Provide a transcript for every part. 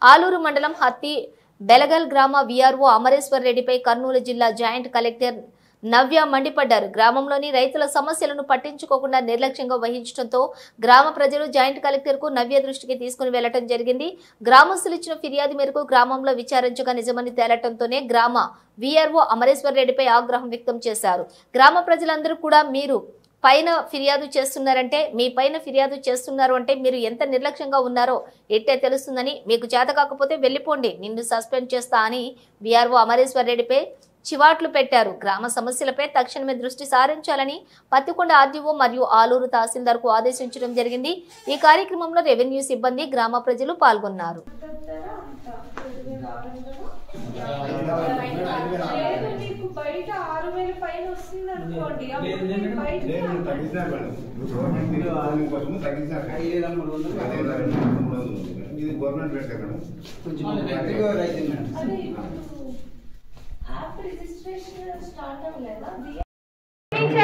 ఆలూరు మండలం హత్తి బెలగల్ గ్రామ వీఆర్ఓ అమరేశ్వర్ రెడ్డిపై కర్నూలు జిల్లా జాయింట్ కలెక్టర్ నవ్య మండిపడ్డారు. గ్రామంలోని రైతుల సమస్యలను పట్టించుకోకుండా నిర్లక్ష్యంగా వహించడంతో గ్రామ ప్రజలు జాయింట్ కలెక్టర్ కు నవ్య దృష్టికి తీసుకుని వెళ్లడం జరిగింది. గ్రామస్తులు ఇచ్చిన ఫిర్యాదు మేరకు గ్రామంలో విచారించగా నిజమని తేలటంతోనే గ్రామ వీఆర్ఓ అమరేశ్వర్ రెడ్డిపై ఆగ్రహం వ్యక్తం చేశారు. గ్రామ ప్రజలందరూ కూడా మీరు పైన ఫిర్యాదు చేస్తున్నారంటే మీ పైన ఫిర్యాదు చేస్తున్నారు అంటే మీరు ఎంత నిర్లక్ష్యంగా ఉన్నారో ఎట్టే తెలుస్తుందని, మీకు చేత కాకపోతే వెళ్లిపోండి, నిన్ను సస్పెండ్ చేస్తా అని వీఆర్ఓ అమరేశ్వర్ రెడ్డిపై చివాట్లు పెట్టారు. గ్రామ సమస్యలపై తక్షణమే దృష్టి సారించాలని పత్తికొండ ఆర్డీఓ మరియు ఆలూరు తహసీల్దార్ కు ఆదేశించడం జరిగింది. ఈ కార్యక్రమంలో రెవెన్యూ సిబ్బంది, గ్రామ ప్రజలు పాల్గొన్నారు.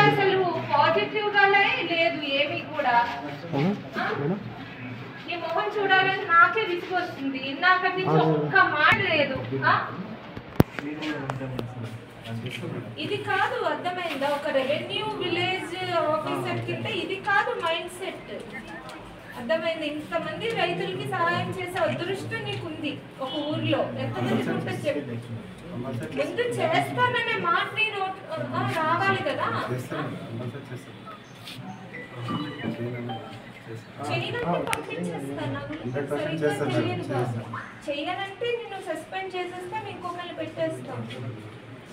అసలు పాజిటివ్ గానే లేదు ఏమి కూడా. నీ మొహం చూడాలని నాకే విసుగొస్తుంది. ఇందాక నుంచి ఒక్క మాట లేదు. ఇది కాదు, అర్థమైందా? ఒక రెవెన్యూ విలేజ్ ఆఫీసర్ కింద ఇది కాదు మైండ్ సెట్. అర్థమైంది? ఇంతమంది రైతులకి సహాయం చేసే అదృష్టం నీకుంది ఒక ఊర్లో. ఎంతమంది ఉంటే చెప్పు. ముందు చేస్తాననే మాట రావాలి కదా. చేయనంటే పంపించేస్తాను. చెయ్యనంటే నేను సస్పెండ్ చేసేస్తా, ఇంకొకరిని పెట్టేస్తాం.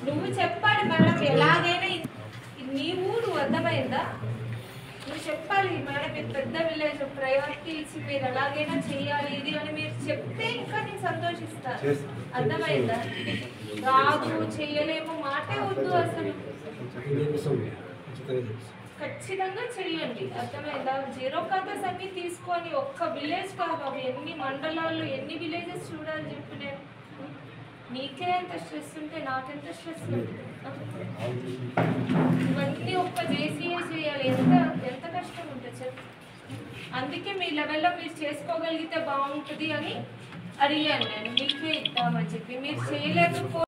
నువ్వు చెప్పాలి మేడం, ఎలాగైనా నీ ఊరు, అర్థమైందా? నువ్వు చెప్పాలి మేడం, మీరు పెద్ద విలేజ్, ప్రయారిటీస్ మీరు ఎలాగైనా చెయ్యాలి ఇది అని మీరు చెప్తే ఇంకా నేను సంతోషిస్తాను. అర్థమైందా? రాదు, చెయ్యలేము మాటే వద్దు. అసలు ఖచ్చితంగా చెయ్యండి. అర్థమైందా? జీరో ఖాతాస్ అన్ని తీసుకొని ఒక్క విలేజ్ కాదు, అవి ఎన్ని మండలాల్లో ఎన్ని విలేజెస్ చూడాలి చెప్పు. నేను నీకే ఎంత స్ట్రెస్ ఉంటే నాకెంత స్ట్రెస్ ఉంటుంది. ఇవన్నీ ఒక్క జేసీఏ చేయాలి. ఎంత కష్టం ఉంటుంది చెప్పు. అందుకే మీ లెవెల్లో మీరు చేసుకోగలిగితే బాగుంటుంది అని అడిగాను నేను. మీకే ఇద్దామని చెప్పి మీరు చేయలేకపోతే